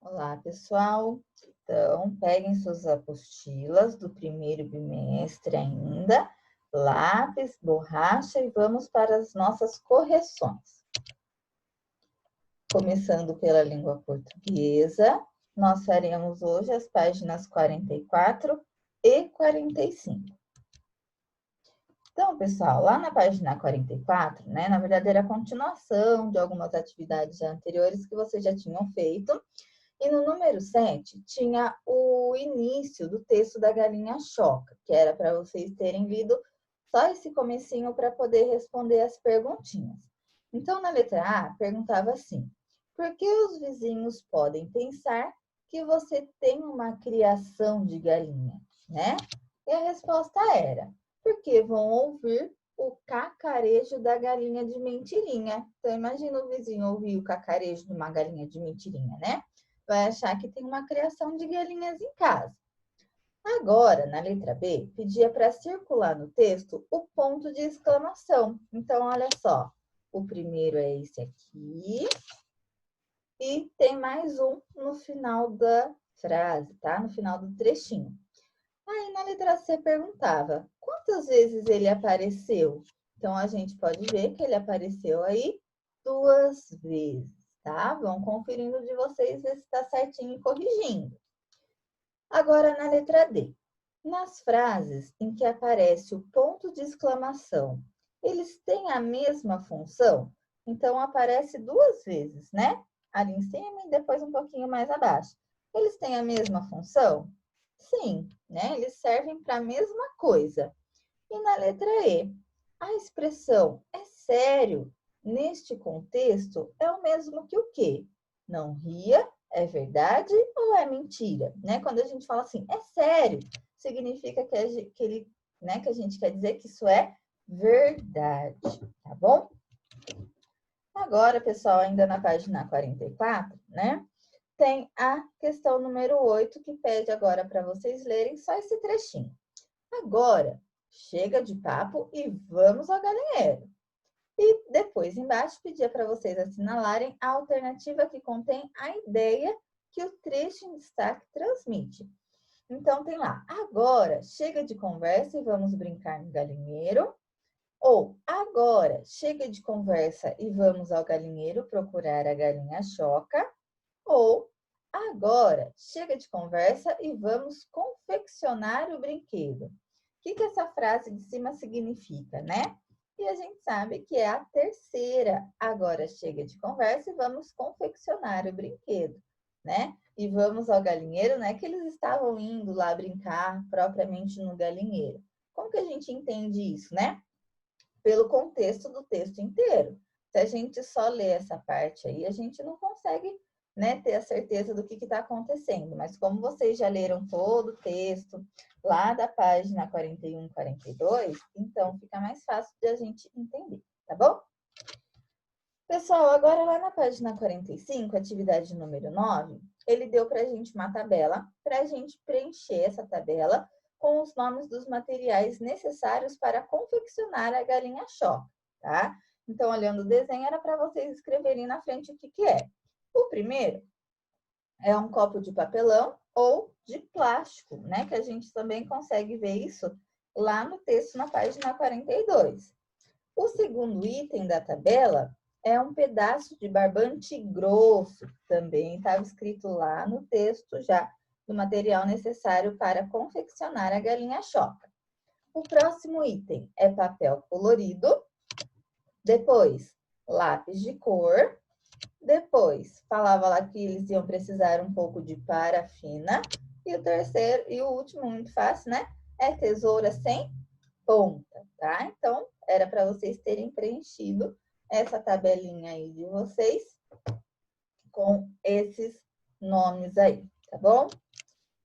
Olá, pessoal. Então, peguem suas apostilas do primeiro bimestre ainda, lápis, borracha e vamos para as nossas correções. Começando pela língua portuguesa, nós faremos hoje as páginas 44 e 45. Então, pessoal, lá na página 44, né, na verdade era a continuação de algumas atividades já anteriores que vocês já tinham feito. E no número 7, tinha o início do texto da Galinha Choca, que era para vocês terem lido só esse comecinho para poder responder as perguntinhas. Então, na letra A, perguntava assim: por que os vizinhos podem pensar que você tem uma criação de galinha, né? E a resposta era: porque vão ouvir o cacarejo da galinha de mentirinha. Então, imagina o vizinho ouvir o cacarejo de uma galinha de mentirinha, né? Vai achar que tem uma criação de galinhas em casa. Agora, na letra B, pedia para circular no texto o ponto de exclamação. Então, olha só, o primeiro é esse aqui e tem mais um no final da frase, tá? No final do trechinho. Aí, na letra C, perguntava, quantas vezes ele apareceu? Então, a gente pode ver que ele apareceu aí 2 vezes, tá? Vão conferindo de vocês ver se está certinho e corrigindo. Agora, na letra D. Nas frases em que aparece o ponto de exclamação, eles têm a mesma função? Então, aparece 2 vezes, né? Ali em cima e depois um pouquinho mais abaixo. Eles têm a mesma função? Sim, né? Eles servem para a mesma coisa. E na letra E, a expressão é sério, neste contexto, é o mesmo que o quê? Não ria, é verdade ou é mentira? Né? Quando a gente fala assim, é sério, significa que a gente quer dizer que isso é verdade, tá bom? Agora, pessoal, ainda na página 44, né? Tem a questão número 8, que pede agora para vocês lerem só esse trechinho. Agora, chega de papo e vamos ao galinheiro. E depois, embaixo, pedia para vocês assinalarem a alternativa que contém a ideia que o trecho em destaque transmite. Então, tem lá, agora, chega de conversa e vamos brincar no galinheiro. Ou, agora, chega de conversa e vamos ao galinheiro procurar a galinha choca. Ou, agora, chega de conversa e vamos confeccionar o brinquedo. O que essa frase de cima significa, né? E a gente sabe que é a terceira. Agora chega de conversa e vamos confeccionar o brinquedo, né? E vamos ao galinheiro, né? Que eles estavam indo lá brincar propriamente no galinheiro. Como que a gente entende isso, né? Pelo contexto do texto inteiro. Se a gente só lê essa parte aí, a gente não consegue, né, ter a certeza do que está acontecendo. Mas como vocês já leram todo o texto lá da página 41 e 42, então fica mais fácil de a gente entender, tá bom? Pessoal, agora lá na página 45, atividade número 9, ele deu para a gente uma tabela, para a gente preencher essa tabela com os nomes dos materiais necessários para confeccionar a galinha choca, tá? Então, olhando o desenho, era para vocês escreverem na frente o que é. O primeiro é um copo de papelão ou de plástico, né? Que a gente também consegue ver isso lá no texto na página 42. O segundo item da tabela é um pedaço de barbante grosso, também estava escrito lá no texto já do material necessário para confeccionar a galinha choca. O próximo item é papel colorido, depois lápis de cor, depois falava lá que eles iam precisar um pouco de parafina e o terceiro e o último, muito fácil, né? É tesoura sem ponta, tá? Então, era para vocês terem preenchido essa tabelinha aí de vocês com esses nomes aí, tá bom?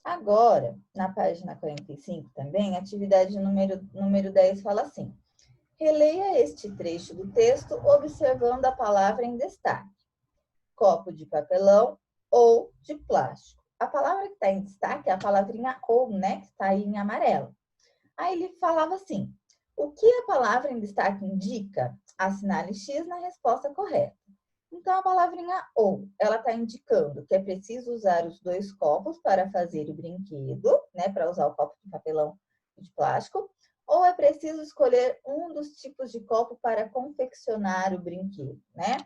Agora, na página 45 também, atividade número 10 fala assim: releia este trecho do texto observando a palavra em destaque. Copo de papelão ou de plástico. A palavra que está em destaque é a palavrinha ou, né? Que está aí em amarelo. Aí ele falava assim: o que a palavra em destaque indica? Assinale X na resposta correta. Então, a palavrinha ou, ela está indicando que é preciso usar os 2 copos para fazer o brinquedo, né? Para usar o copo de papelão e de plástico. Ou é preciso escolher um dos tipos de copo para confeccionar o brinquedo, né?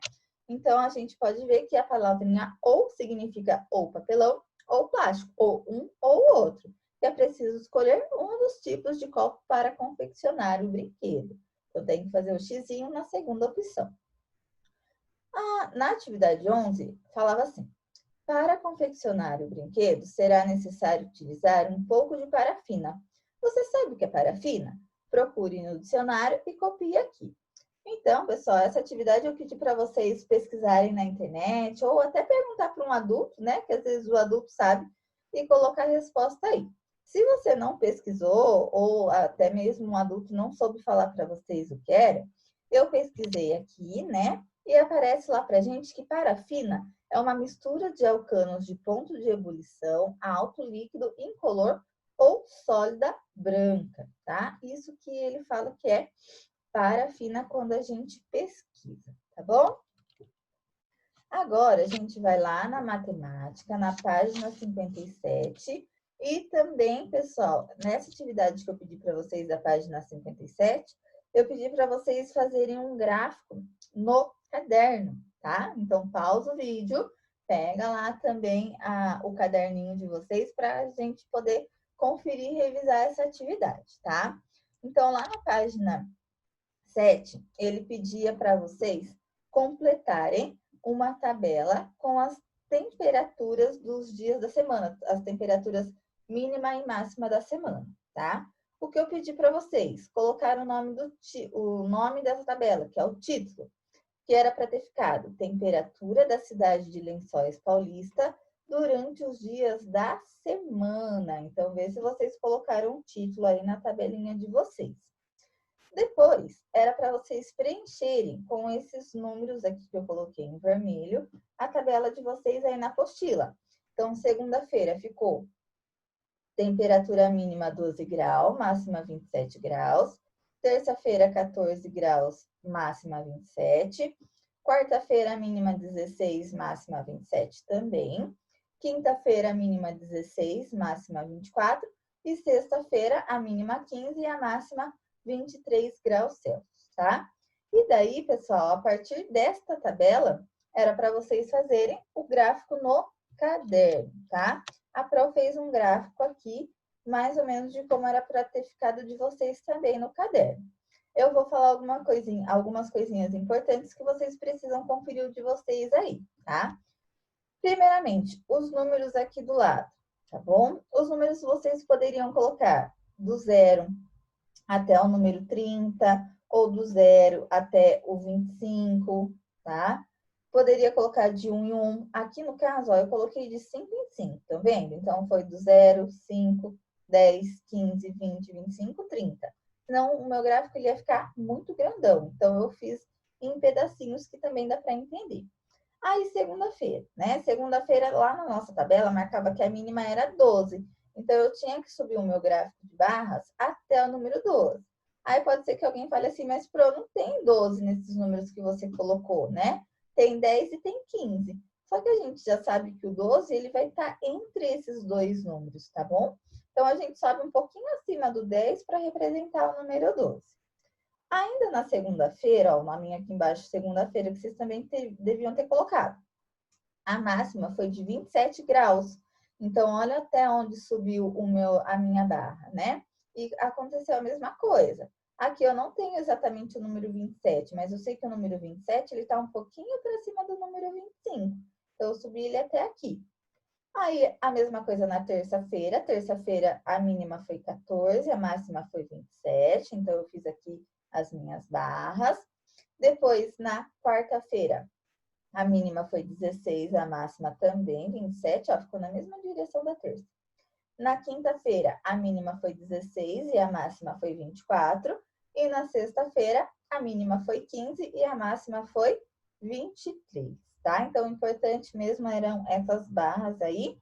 Então, a gente pode ver que a palavrinha ou significa ou papelão ou plástico, ou um ou outro. E é preciso escolher um dos tipos de copo para confeccionar o brinquedo. Então, tem que fazer o xizinho na segunda opção. Na atividade 11, falava assim: para confeccionar o brinquedo, será necessário utilizar um pouco de parafina. Você sabe o que é parafina? Procure no dicionário e copie aqui. Então, pessoal, essa atividade eu pedi para vocês pesquisarem na internet ou até perguntar para um adulto, né? Que às vezes o adulto sabe, e colocar a resposta aí. Se você não pesquisou ou até mesmo um adulto não soube falar para vocês o que era, eu pesquisei aqui, né? E aparece lá para gente que parafina é uma mistura de alcanos de ponto de ebulição, alto, líquido, incolor ou sólida branca, tá? Isso que ele fala que é parafina quando a gente pesquisa, tá bom? Agora, a gente vai lá na matemática, na página 57, e também, pessoal, nessa atividade que eu pedi para vocês da página 57, eu pedi para vocês fazerem um gráfico no caderno, tá? Então, pausa o vídeo, pega lá também o caderninho de vocês para a gente poder conferir e revisar essa atividade, tá? Então, lá na página 7, ele pedia para vocês completarem uma tabela com as temperaturas dos dias da semana, as temperaturas mínima e máxima da semana, tá? O que eu pedi para vocês? Colocar o nome dessa tabela, que é o título, que era para ter ficado temperatura da cidade de Lençóis Paulista durante os dias da semana. Então, vê se vocês colocaram o título aí na tabelinha de vocês. Depois, era para vocês preencherem com esses números aqui que eu coloquei em vermelho, a tabela de vocês aí na apostila. Então, segunda-feira ficou temperatura mínima 12 graus, máxima 27 graus. Terça-feira, 14 graus, máxima 27. Quarta-feira, mínima 16, máxima 27 também. Quinta-feira, mínima 16, máxima 24. E sexta-feira, a mínima 15 e a máxima 23 graus Celsius, tá? E daí, pessoal, a partir desta tabela, era para vocês fazerem o gráfico no caderno, tá? A Pro fez um gráfico aqui, mais ou menos de como era para ter ficado de vocês também no caderno. Eu vou falar algumas coisinhas importantes que vocês precisam conferir o de vocês aí, tá? Primeiramente, os números aqui do lado, tá bom? Os números vocês poderiam colocar do 0 até o número 30, ou do 0 até o 25, tá? Poderia colocar de 1 em 1. Aqui no caso, ó, eu coloquei de 5 em 5, tá vendo? Então, foi do 0, 5, 10, 15, 20, 25, 30. Senão, o meu gráfico ele ia ficar muito grandão. Então, eu fiz em pedacinhos que também dá para entender. Aí, segunda-feira, né? Segunda-feira, lá na nossa tabela, marcava que a mínima era 12. Então, eu tinha que subir o meu gráfico de barras até o número 12. Aí, pode ser que alguém fale assim, mas, Pro, não tem 12 nesses números que você colocou, né? Tem 10 e tem 15. Só que a gente já sabe que o 12, ele vai estar entre esses dois números, tá bom? Então, a gente sobe um pouquinho acima do 10 para representar o número 12. Ainda na segunda-feira, ó, o nominho aqui embaixo, segunda-feira, que vocês também deviam ter colocado. A máxima foi de 27 graus. Então, olha até onde subiu a minha barra, né? E aconteceu a mesma coisa. Aqui eu não tenho exatamente o número 27, mas eu sei que o número 27, ele está um pouquinho para cima do número 25. Então, eu subi ele até aqui. Aí, a mesma coisa na terça-feira. Terça-feira, a mínima foi 14, a máxima foi 27. Então, eu fiz aqui as minhas barras. Depois, na quarta-feira, a mínima foi 16, a máxima também 27, ó, ficou na mesma direção da terça. Na quinta-feira, a mínima foi 16 e a máxima foi 24. E na sexta-feira, a mínima foi 15 e a máxima foi 23, tá? Então, o importante mesmo eram essas barras aí,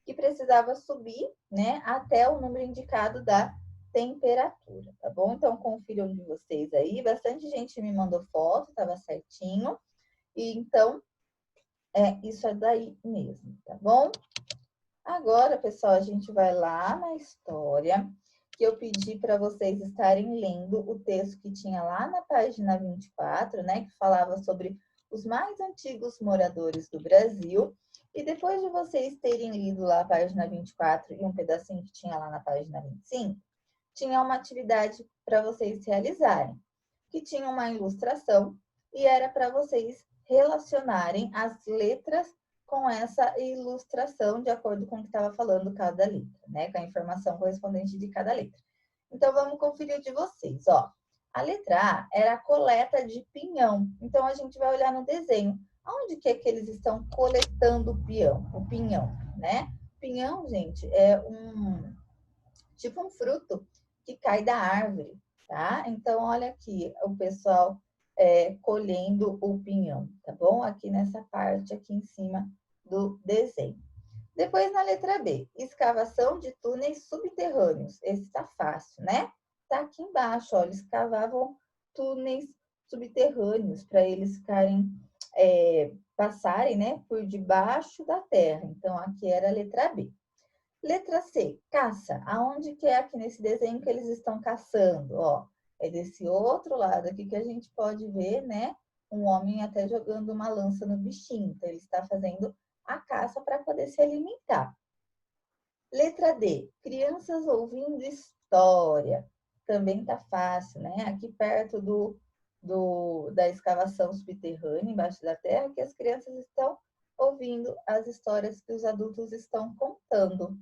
que precisava subir, né, até o número indicado da temperatura, tá bom? Então, confiram de vocês aí. Bastante gente me mandou foto, tava certinho. E então, isso daí mesmo, tá bom? Agora, pessoal, a gente vai lá na história, que eu pedi para vocês estarem lendo o texto que tinha lá na página 24, né? Que falava sobre os mais antigos moradores do Brasil. E depois de vocês terem lido lá a página 24 e um pedacinho que tinha lá na página 25, tinha uma atividade para vocês realizarem, que tinha uma ilustração e era para vocês relacionarem as letras com essa ilustração de acordo com o que estava falando cada letra, né? Com a informação correspondente de cada letra. Então, vamos conferir o de vocês, ó. A letra A era a coleta de pinhão. Então, a gente vai olhar no desenho. Onde que é que eles estão coletando o pinhão, né? Pinhão, gente, é tipo um fruto que cai da árvore, tá? Então, olha aqui o pessoal colhendo o pinhão, tá bom? Aqui nessa parte aqui em cima do desenho. Depois, na letra B, escavação de túneis subterrâneos. Esse está fácil, né? Tá aqui embaixo, ó, eles cavavam túneis subterrâneos para eles passarem, né, por debaixo da terra. Então, aqui era a letra B. Letra C, caça. Aonde que é aqui nesse desenho que eles estão caçando? Ó, é desse outro lado aqui que a gente pode ver, né? Um homem até jogando uma lança no bichinho. Então, ele está fazendo a caça para poder se alimentar. Letra D, crianças ouvindo história. Também tá fácil, né? Aqui perto da escavação subterrânea, embaixo da terra, que as crianças estão ouvindo as histórias que os adultos estão contando.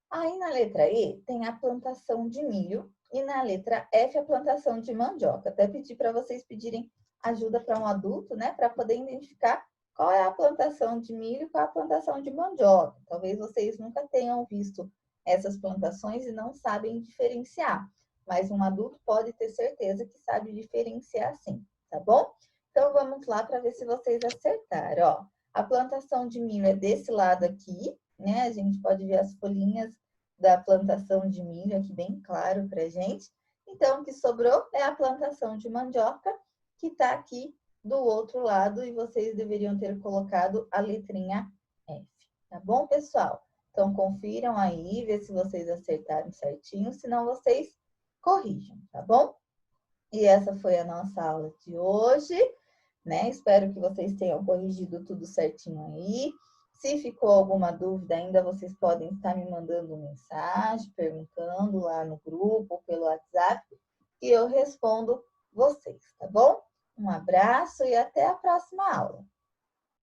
Aí na letra E tem a plantação de milho e na letra F a plantação de mandioca. Até pedi para vocês pedirem ajuda para um adulto, né, para poder identificar qual é a plantação de milho e qual é a plantação de mandioca. Talvez vocês nunca tenham visto essas plantações e não sabem diferenciar, mas um adulto pode ter certeza que sabe diferenciar sim, tá bom? Então vamos lá para ver se vocês acertaram, ó. A plantação de milho é desse lado aqui, né? A gente pode ver as folhinhas da plantação de milho aqui bem claro para gente. Então, o que sobrou é a plantação de mandioca, que está aqui do outro lado, e vocês deveriam ter colocado a letrinha F, tá bom, pessoal? Então, confiram aí, vê se vocês acertaram certinho, senão vocês corrijam, tá bom? E essa foi a nossa aula de hoje, né? Espero que vocês tenham corrigido tudo certinho aí. Se ficou alguma dúvida ainda, vocês podem estar me mandando mensagem, perguntando lá no grupo, pelo WhatsApp, e eu respondo vocês, tá bom? Um abraço e até a próxima aula.